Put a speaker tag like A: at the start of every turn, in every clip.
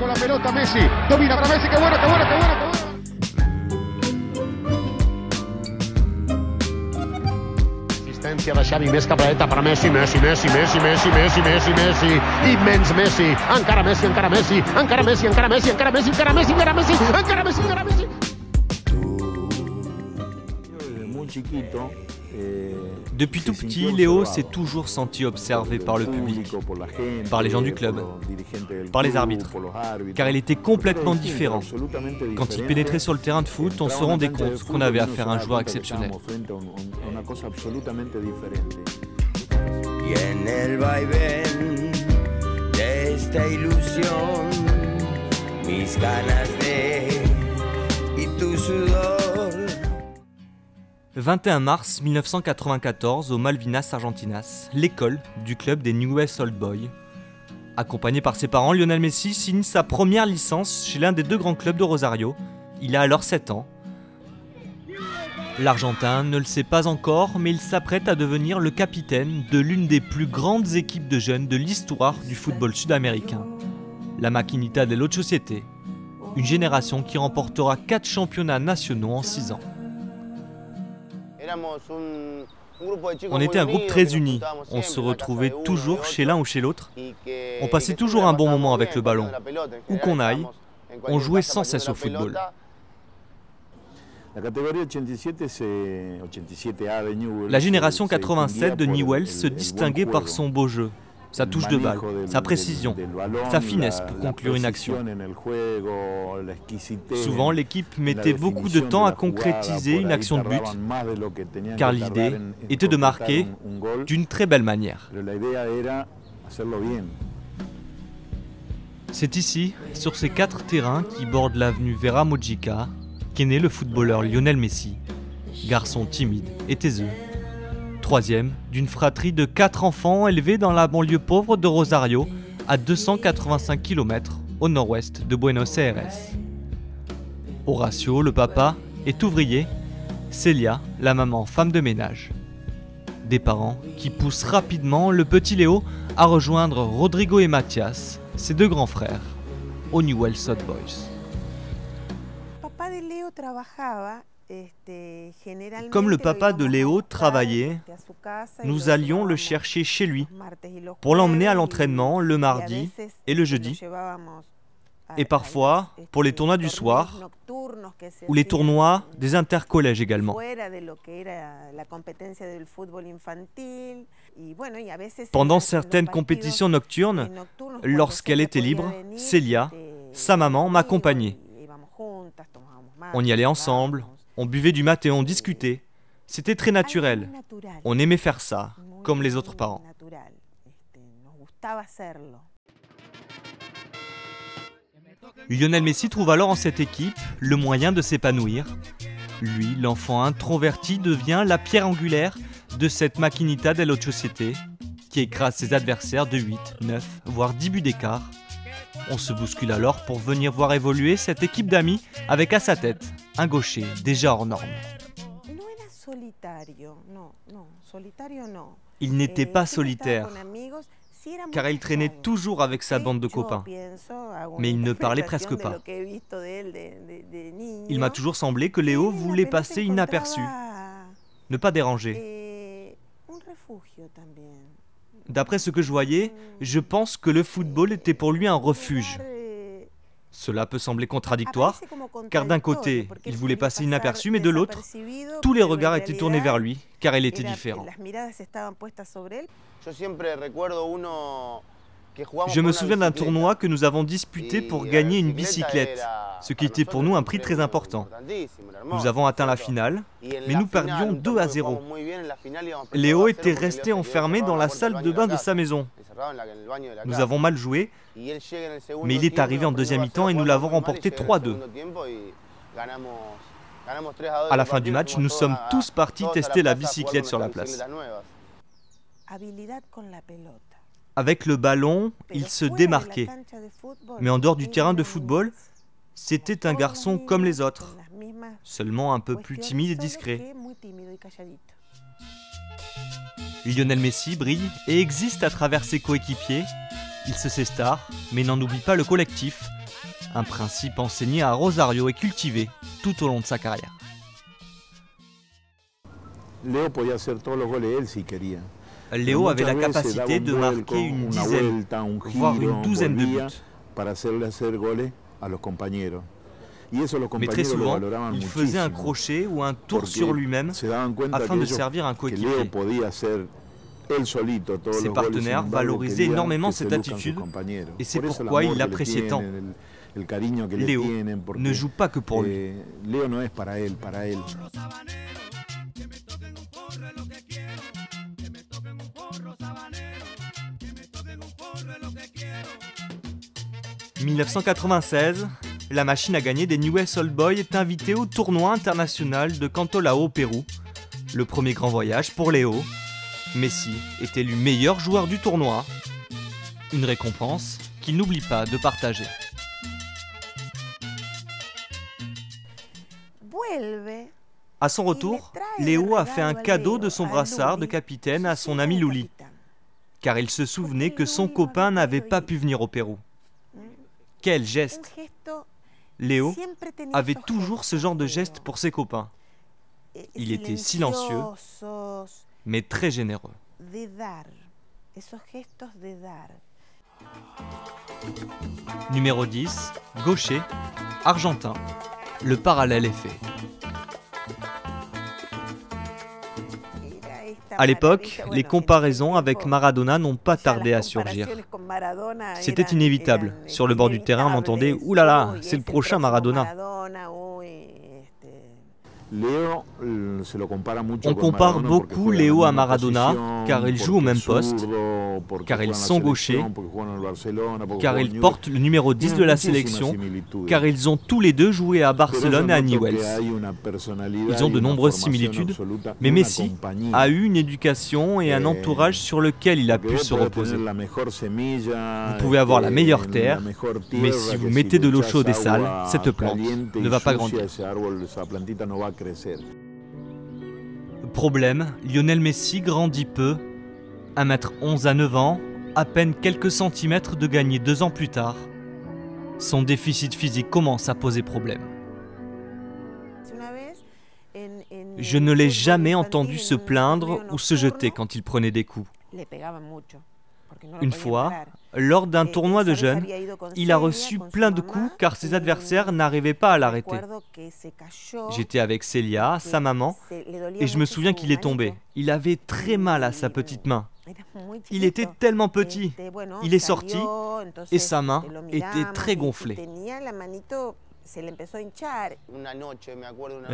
A: con la pelota Messi, domina para Messi, qué bueno, qué bueno, qué bueno, qué bueno. Assistència de Xavi, més cap a dreta per Messi, Messi, Messi, Messi, Messi, Messi, Messi, Messi, immens Messi, encara Messi, encara Messi, encara Messi, encara Messi, encara Messi, encara Messi, encara Messi, encara Messi, encara Messi.
B: Depuis tout petit, Léo s'est toujours senti observé par le public, par les gens du club, par les arbitres, car il était complètement différent. Quand il pénétrait sur le terrain de foot, on se rendait compte qu'on avait affaire à un joueur exceptionnel.
C: Y en el vaivén de esta ilusión, mis ganas de y tu sudor.
B: 21 mars 1994, au Malvinas Argentinas, l'école du club des Newell's Old Boys. Accompagné par ses parents, Lionel Messi signe sa première licence chez l'un des deux grands clubs de Rosario. Il a alors 7 ans. L'Argentin ne le sait pas encore, mais il s'apprête à devenir le capitaine de l'une des plus grandes équipes de jeunes de l'histoire du football sud-américain. La Maquinita del 87, une génération qui remportera 4 championnats nationaux en 6 ans. On était un groupe très uni, on se retrouvait toujours chez l'un ou chez l'autre. On passait toujours un bon moment avec le ballon. Où qu'on aille, on jouait sans cesse au football. La génération 87 de Newell's se distinguait par son beau jeu, sa touche de balle, sa précision, sa finesse pour conclure une action. Souvent, l'équipe mettait beaucoup de temps à concrétiser une action de but, car l'idée était de marquer d'une très belle manière. C'est ici, sur ces 4 terrains qui bordent l'avenue Vera Mojica, qu'est né le footballeur Lionel Messi, garçon timide et taiseux. Troisième d'une fratrie de 4 enfants élevés dans la banlieue pauvre de Rosario, à 285 km au nord-ouest de Buenos Aires. Horacio, le papa, est ouvrier, Celia, la maman, femme de ménage. Des parents qui poussent rapidement le petit Léo à rejoindre Rodrigo et Mathias, ses 2 grands frères, aux Newell's Old Boys. Comme le papa de Léo travaillait, nous allions le chercher chez lui pour l'emmener à l'entraînement le mardi et le jeudi, et parfois pour les tournois du soir ou les tournois des intercollèges également. Pendant certaines compétitions nocturnes, lorsqu'elle était libre, Celia, sa maman, m'accompagnait. On y allait ensemble, on buvait du mat et on discutait. C'était très naturel. On aimait faire ça, comme les autres parents. Lionel Messi trouve alors en cette équipe le moyen de s'épanouir. Lui, l'enfant introverti, devient la pierre angulaire de cette Maquinita del 87 qui écrase ses adversaires de 8, 9, voire 10 buts d'écart. On se bouscule alors pour venir voir évoluer cette équipe d'amis avec à sa tête un gaucher déjà hors norme. Il n'était pas solitaire, car il traînait toujours avec sa bande de copains, mais il ne parlait presque pas. Il m'a toujours semblé que Léo voulait passer inaperçu, ne pas déranger. D'après ce que je voyais, je pense que le football était pour lui un refuge. Cela peut sembler contradictoire, car d'un côté, il voulait passer inaperçu, mais de l'autre, tous les regards étaient tournés vers lui, car il était différent. Je me souviens d'un tournoi que nous avons disputé pour gagner une bicyclette, ce qui était pour nous un prix très important. Nous avons atteint la finale, mais nous perdions 2-0. Léo était resté enfermé dans la salle de bain de sa maison. Nous avons mal joué, mais il est arrivé en deuxième mi-temps et nous l'avons remporté 3-2. À la fin du match, nous sommes tous partis tester la bicyclette sur la place. Avec le ballon, il se démarquait. Mais en dehors du terrain de football, c'était un garçon comme les autres, seulement un peu plus timide et discret. Lionel Messi brille et existe à travers ses coéquipiers. Il se sait star, mais n'en oublie pas le collectif, Un principe enseigné à Rosario et cultivé tout au long de sa carrière. Léo avait la capacité de marquer une dizaine, voire une douzaine de buts. Mais très souvent, il faisait un crochet ou un tour sur lui-même afin de servir un coéquipier. Ses partenaires valorisaient énormément cette attitude et c'est pourquoi ils l'appréciaient tant. Léo ne joue pas que pour lui. 1996, la machine à gagner des Newell's Old Boys est invitée au tournoi international de Cantolao au Pérou. Le premier grand voyage pour Léo. Messi est élu meilleur joueur du tournoi. Une récompense qu'il n'oublie pas de partager. À son retour, Léo a fait un cadeau de son brassard de capitaine à son ami Luli, car il se souvenait que son copain n'avait pas pu venir au Pérou. Quel geste! Léo avait toujours ce genre de geste pour ses copains. Il était silencieux, mais très généreux. Numéro 10, gaucher, argentin. Le parallèle est fait. À l'époque, les comparaisons avec Maradona n'ont pas tardé à surgir. C'était inévitable. Sur le bord du terrain, on entendait « Ouh là là, c'est le prochain Maradona ». On compare beaucoup Léo à Maradona car ils jouent au même poste, car ils sont gauchers, car ils portent le numéro 10 de la sélection, car ils ont tous les deux joué à Barcelone et à Newell's. Ils ont de nombreuses similitudes, mais Messi a eu une éducation et un entourage sur lequel il a pu se reposer. Vous pouvez avoir la meilleure terre, mais si vous mettez de l'eau chaude et sale, cette plante ne va pas grandir. Problème, Lionel Messi grandit peu. 1m11 à 9 ans, à peine quelques centimètres de gagner 2 ans plus tard. Son déficit physique commence à poser problème. Je ne l'ai jamais entendu se plaindre ou se jeter quand il prenait des coups. Une fois, lors d'un tournoi de jeunes, il a reçu plein de coups car ses adversaires n'arrivaient pas à l'arrêter. J'étais avec Célia, sa maman, et je me souviens qu'il est tombé. Il avait très mal à sa petite main. Il était tellement petit. Il est sorti et sa main était très gonflée.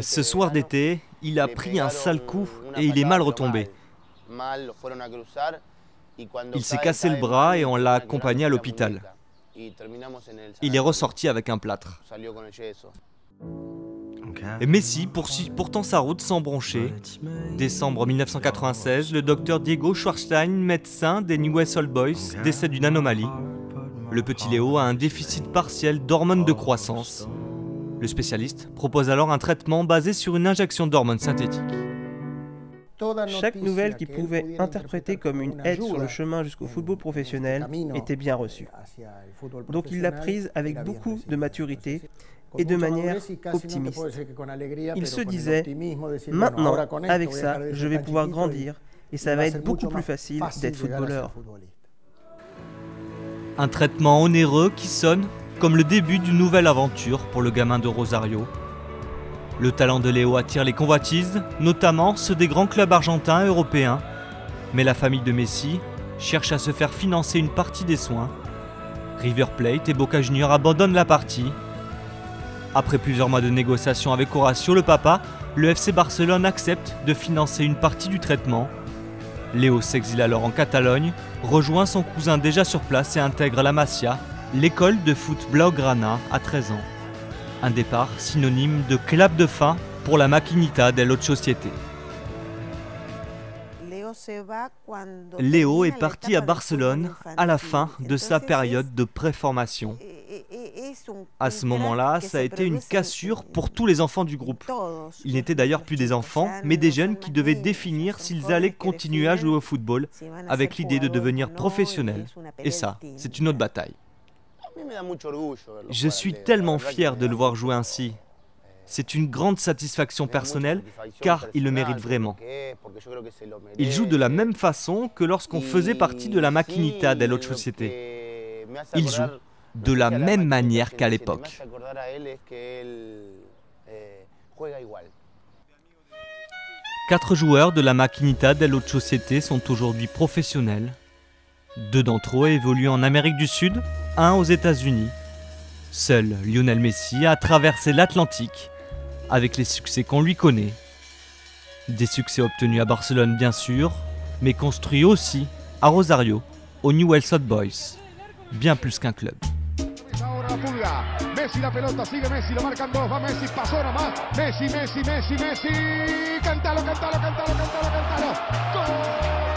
B: Ce soir d'été, il a pris un sale coup et il est mal retombé. Il s'est cassé le bras et on l'a accompagné à l'hôpital. Il est ressorti avec un plâtre. Et Messi poursuit pourtant sa route sans broncher. Décembre 1996, le docteur Diego Schwartzstein, médecin des Newell's Old Boys, décède d'une anomalie. Le petit Léo a un déficit partiel d'hormones de croissance. Le spécialiste propose alors un traitement basé sur une injection d'hormones synthétiques.
D: Chaque nouvelle qu'il pouvait interpréter comme une aide sur le chemin jusqu'au football professionnel était bien reçue. Donc il l'a prise avec beaucoup de maturité et de manière optimiste. Il se disait, maintenant, avec ça, je vais pouvoir grandir et ça va être beaucoup plus facile d'être footballeur.
B: Un traitement onéreux qui sonne comme le début d'une nouvelle aventure pour le gamin de Rosario. Le talent de Léo attire les convoitises, notamment ceux des grands clubs argentins et européens. Mais la famille de Messi cherche à se faire financer une partie des soins. River Plate et Boca Juniors abandonnent la partie. Après plusieurs mois de négociations avec Horacio, le papa, le FC Barcelone accepte de financer une partie du traitement. Léo s'exile alors en Catalogne, rejoint son cousin déjà sur place et intègre la Masia, l'école de foot Blaugrana à 13 ans. Un départ synonyme de clap de fin pour la Maquinita del Ocho Siete. Léo est parti à Barcelone à la fin de sa période de préformation. À ce moment-là, ça a été une cassure pour tous les enfants du groupe. Ils n'étaient d'ailleurs plus des enfants, mais des jeunes qui devaient définir s'ils allaient continuer à jouer au football avec l'idée de devenir professionnels. Et ça, c'est une autre bataille. Je suis tellement fier de le voir jouer ainsi. C'est une grande satisfaction personnelle car il le mérite vraiment. Il joue de la même façon que lorsqu'on faisait partie de la Maquinita del Ocho Siete. Il joue de la même manière qu'à l'époque. 4 joueurs de la Maquinita del Ocho Siete sont aujourd'hui professionnels. 2 d'entre eux évoluent en Amérique du Sud, 1 aux États-Unis. Seul Lionel Messi a traversé l'Atlantique avec les succès qu'on lui connaît. Des succès obtenus à Barcelone bien sûr, mais construits aussi à Rosario, aux Newell's Old Boys. Bien plus qu'un club.
E: Messi la pelota, sigue Messi, lo marcan 2, va Messi, pasó nomás, Messi, Messi, Messi, Messi, cántalo, cántalo, cántalo, cántalo, cántalo, ¡gol!